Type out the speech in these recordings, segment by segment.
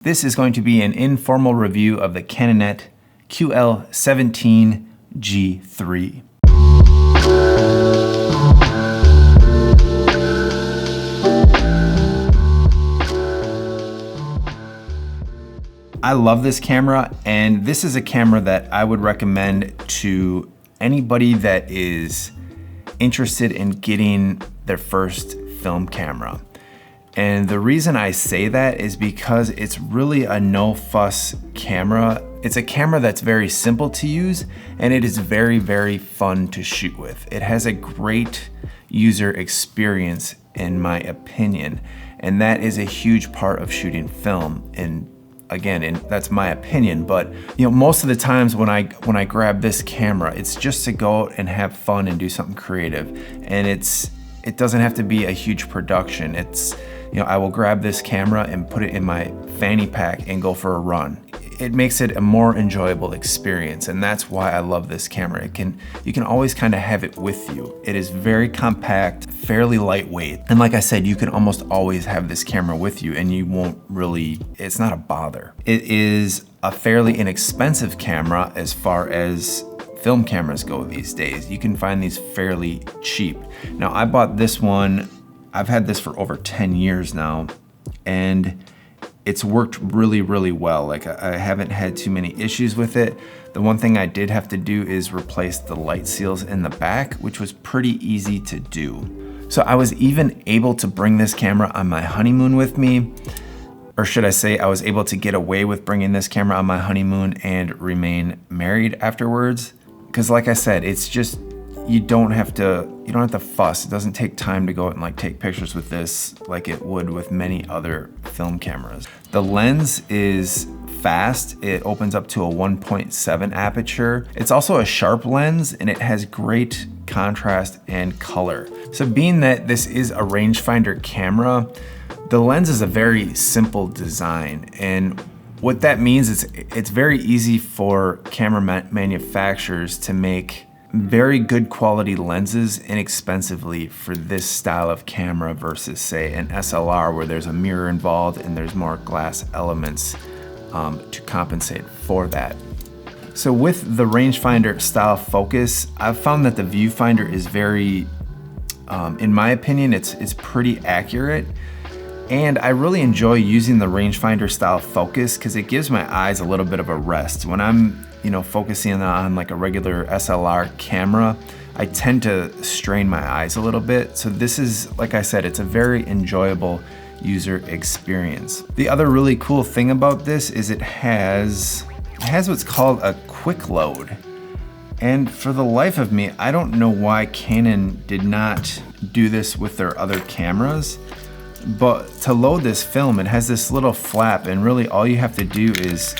This is going to be an informal review of the Canonet QL17 Giii. I love this camera, and this is a camera that I would recommend to anybody that is interested in getting their first film camera. And the reason I say that is because it's really a no-fuss camera. It's a camera that's very simple to use, and it is very, very fun to shoot with. It has a great user experience, in my opinion, and that is a huge part of shooting film. And again, that's my opinion, but most of the times when I grab this camera, it's just to go out and have fun and do something creative. And it doesn't have to be a huge production. I will grab this camera and put it in my fanny pack and go for a run. It makes it a more enjoyable experience, and that's why I love this camera. You can always kind of have it with you. It is very compact, fairly lightweight, and like I said, you can almost always have this camera with you and you won't really, it's not a bother. It is a fairly inexpensive camera as far as film cameras go these days. You can find these fairly cheap. Now, I bought this one, I've had this for over 10 years now, and it's worked really, really well. Like, I haven't had too many issues with it. The one thing I did have to do is replace the light seals in the back, which was pretty easy to do. So I was even able to bring this camera on my honeymoon with me, or should I say I was able to get away with bringing this camera on my honeymoon and remain married afterwards. Because like I said, it's just, you don't have to fuss. It doesn't take time to go out and take pictures with this like it would with many other film cameras. The lens is fast. It opens up to a 1.7 aperture. It's also a sharp lens, and it has great contrast and color. So being that this is a rangefinder camera, the lens is a very simple design, and what that means is it's very easy for camera manufacturers to make very good quality lenses inexpensively for this style of camera versus, say, an SLR where there's a mirror involved and there's more glass elements to compensate for that. So with the rangefinder style focus, I've found that the viewfinder is very, in my opinion, it's pretty accurate. And I really enjoy using the rangefinder style focus because it gives my eyes a little bit of a rest. When I'm focusing on like a regular SLR camera, I tend to strain my eyes a little bit. So this is, like I said, it's a very enjoyable user experience. The other really cool thing about this is it has what's called a quick load. And for the life of me, I don't know why Canon did not do this with their other cameras. But to load this film, it has this little flap, and really all you have to do is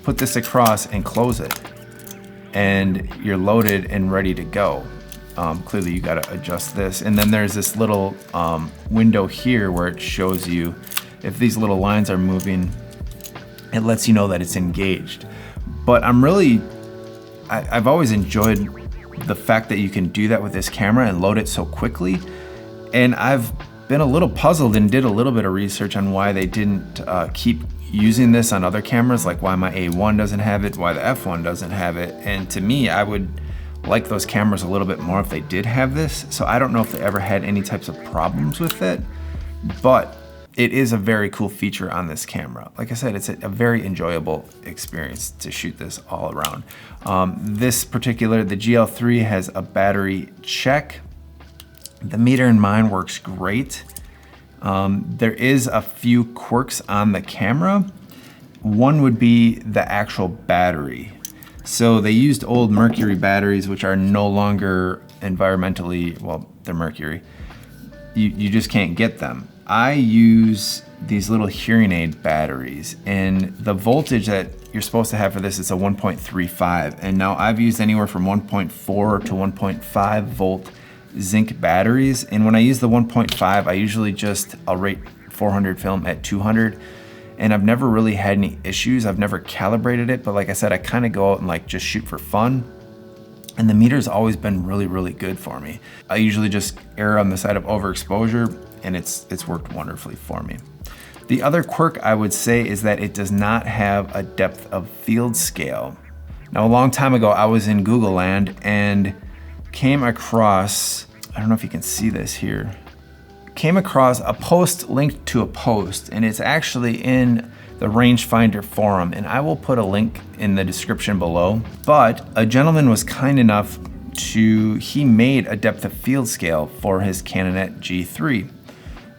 put this across and close it, and you're loaded and ready to go. Clearly you gotta adjust this, and then there's this little window here where it shows you if these little lines are moving. It lets you know that it's engaged. But I've always enjoyed the fact that you can do that with this camera and load it so quickly. And I've been a little puzzled and did a little bit of research on why they didn't keep using this on other cameras, like why my A1 doesn't have it, why the F1 doesn't have it. And to me, I would like those cameras a little bit more if they did have this. So I don't know if they ever had any types of problems with it, but it is a very cool feature on this camera. Like I said, it's a very enjoyable experience to shoot this all around. The GL3 has a battery check. The meter in mine works great. There is a few quirks on the camera. One would be the actual battery. So they used old mercury batteries, which are no longer environmentally, well, they're mercury. You just can't get them. I use these little hearing aid batteries, and the voltage that you're supposed to have for this is a 1.35. And now I've used anywhere from 1.4 to 1.5 volt zinc batteries, and when I use the 1.5, I usually I'll rate 400 film at 200, and I've never really had any issues. I've never calibrated it, but like I said, I kind of go out and just shoot for fun, and the meter's always been really, really good for me. I usually just err on the side of overexposure, and it's worked wonderfully for me. The other quirk I would say is that it does not have a depth of field scale. Now, a long time ago, I was in Google land and came across, I don't know if you can see this here, came across a post linked to a post, and it's actually in the rangefinder forum, and I will put a link in the description below. But a gentleman was kind enough he made a depth of field scale for his Canonet G3.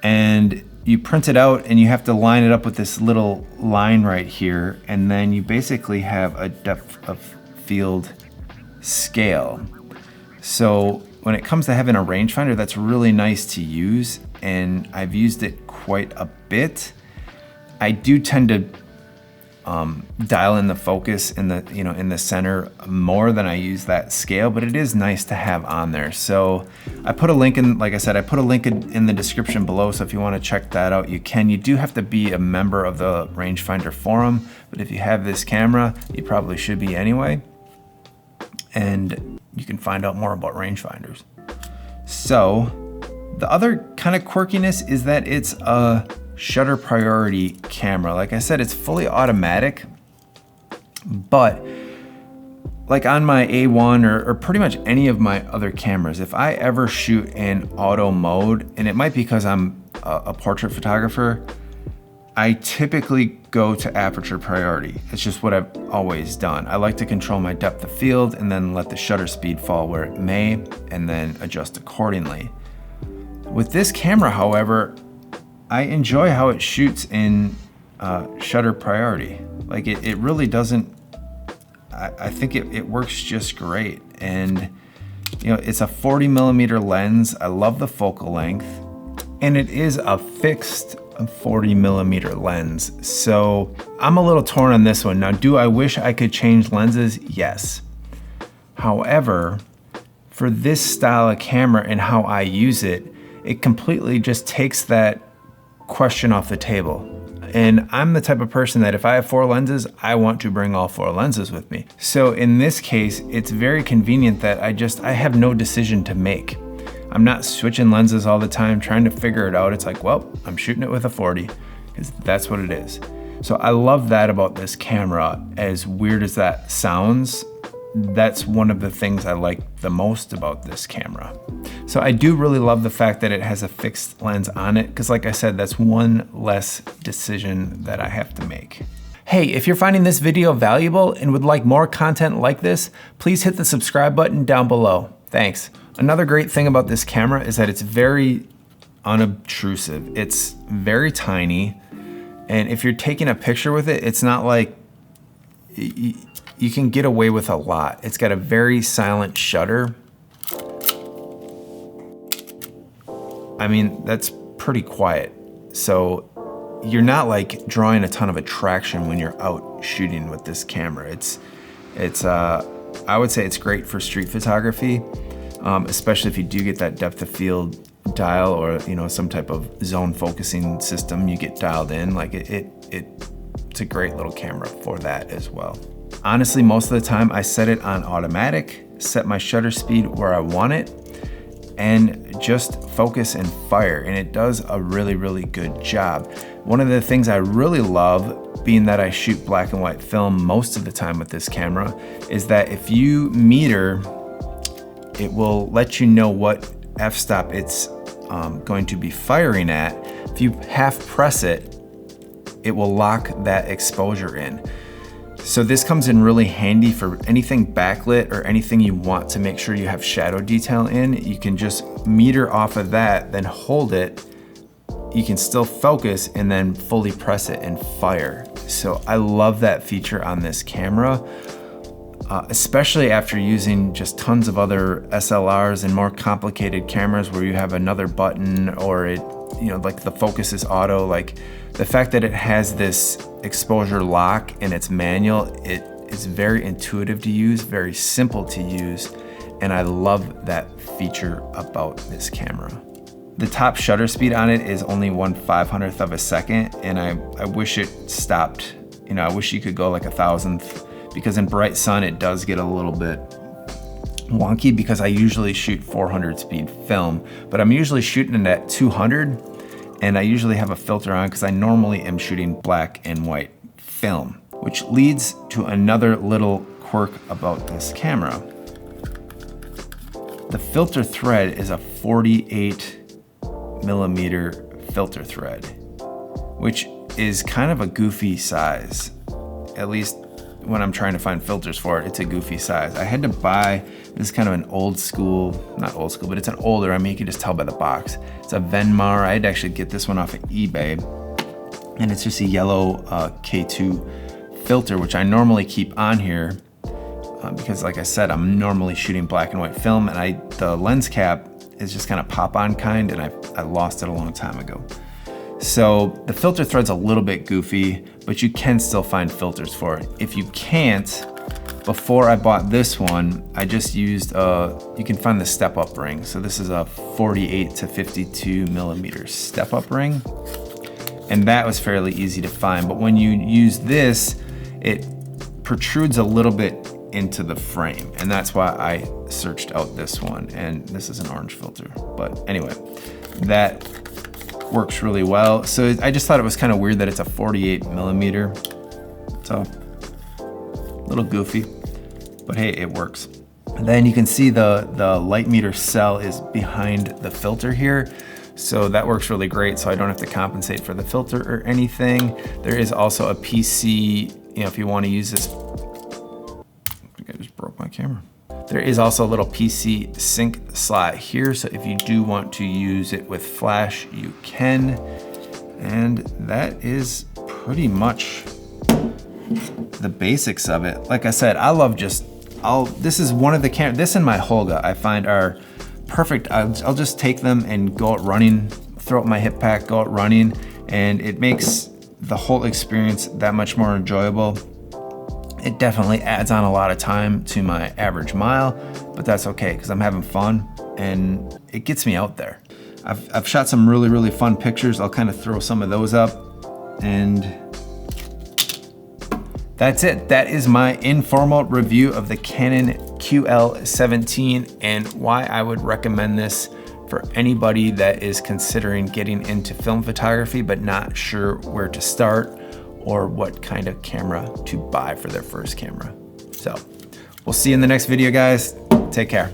And you print it out and you have to line it up with this little line right here, and then you basically have a depth of field scale. So when it comes to having a rangefinder, that's really nice to use, and I've used it quite a bit. I do tend to dial in the focus in the center more than I use that scale, but it is nice to have on there. So I put a link in, like I said, I put a link in the description below, so if you want to check that out, you can. You do have to be a member of the rangefinder forum, but if you have this camera, you probably should be anyway. And you can find out more about rangefinders. So the other kind of quirkiness is that it's a shutter priority camera. Like I said, it's fully automatic, but like on my A1 or pretty much any of my other cameras, if I ever shoot in auto mode, and it might be because I'm a portrait photographer, I typically go to aperture priority. It's just what I've always done. I like to control my depth of field and then let the shutter speed fall where it may, and then adjust accordingly. With this camera, however, I enjoy how it shoots in shutter priority. Like it really doesn't, I think it works just great. And it's a 40mm lens. I love the focal length, and it is a fixed 40mm lens. So I'm a little torn on this one. Now, do I wish I could change lenses? Yes. However, for this style of camera and how I use it, it completely just takes that question off the table. And I'm the type of person that if I have 4 lenses, I want to bring all 4 lenses with me. So in this case, it's very convenient that I have no decision to make. I'm not switching lenses all the time, trying to figure it out. It's like, well, I'm shooting it with a 40 because that's what it is. So I love that about this camera. As weird as that sounds, that's one of the things I like the most about this camera. So I do really love the fact that it has a fixed lens on it, because like I said, that's one less decision that I have to make. Hey, if you're finding this video valuable and would like more content like this, please hit the subscribe button down below. Thanks. Another great thing about this camera is that it's very unobtrusive. It's very tiny, and if you're taking a picture with it, it's not like you can get away with a lot. It's got a very silent shutter. I mean, that's pretty quiet. So you're not like drawing a ton of attraction when you're out shooting with this camera. I would say it's great for street photography, especially if you do get that depth of field dial or some type of zone focusing system you get dialed in. Like it's a great little camera for that as well. Honestly, most of the time I set it on automatic, set my shutter speed where I want it, and just focus and fire, and it does a really, really good job. One of the things I really love, being that I shoot black and white film most of the time with this camera, is that if you meter, it will let you know what f-stop it's going to be firing at. If you half press it, it will lock that exposure in. So this comes in really handy for anything backlit or anything you want to make sure you have shadow detail in. You can just meter off of that, then hold it. You can still focus and then fully press it and fire. So I love that feature on this camera, especially after using just tons of other SLRs and more complicated cameras where you have another button or it, like the focus is auto. Like the fact that it has this exposure lock and it's manual, it is very intuitive to use, very simple to use, and I love that feature about this camera. The top shutter speed on it is only 1/500th of a second, and I wish it stopped. I wish you could go like 1,000th, because in bright sun it does get a little bit wonky, because I usually shoot 400 speed film, but I'm usually shooting it at 200, and I usually have a filter on because I normally am shooting black and white film, which leads to another little quirk about this camera. The filter thread is a 48mm filter thread, which is kind of a goofy size. At least when I'm trying to find filters for it, it's a goofy size. I had to buy, this is kind of an old school, not old school, but it's an older, I mean, you can just tell by the box. It's a Venmar. I had to actually get this one off of eBay. And it's just a yellow K2 filter, which I normally keep on here because like I said, I'm normally shooting black and white film, and the lens cap is just kind of pop-on kind, and I lost it a long time ago. So the filter thread's a little bit goofy, but you can still find filters for it. If you can't, before I bought this one, I just used, you can find the step-up ring. So this is a 48 to 52mm step-up ring, and that was fairly easy to find. But when you use this, it protrudes a little bit into the frame, and that's why I searched out this one. And this is an orange filter, but anyway, that works really well. So I just thought it was kind of weird that it's a 48mm. So a little goofy, but hey, it works. And then you can see the light meter cell is behind the filter here. So that works really great. So I don't have to compensate for the filter or anything. There is also a PC, you know, if you want to use this, I think I just broke my camera. There is also a little PC sync slot here, so if you do want to use it with flash, you can. And that is pretty much the basics of it. Like I said, I love this is one of the cameras, this and my Holga I find are perfect. I'll just take them and go out running, throw out my hip pack, go out running, and it makes the whole experience that much more enjoyable. It definitely adds on a lot of time to my average mile, but that's okay because I'm having fun and it gets me out there. I've shot some really, really fun pictures. I'll kind of throw some of those up, and that's it. That is my informal review of the Canon QL17 and why I would recommend this for anybody that is considering getting into film photography but not sure where to start or what kind of camera to buy for their first camera. So we'll see you in the next video, guys. Take care.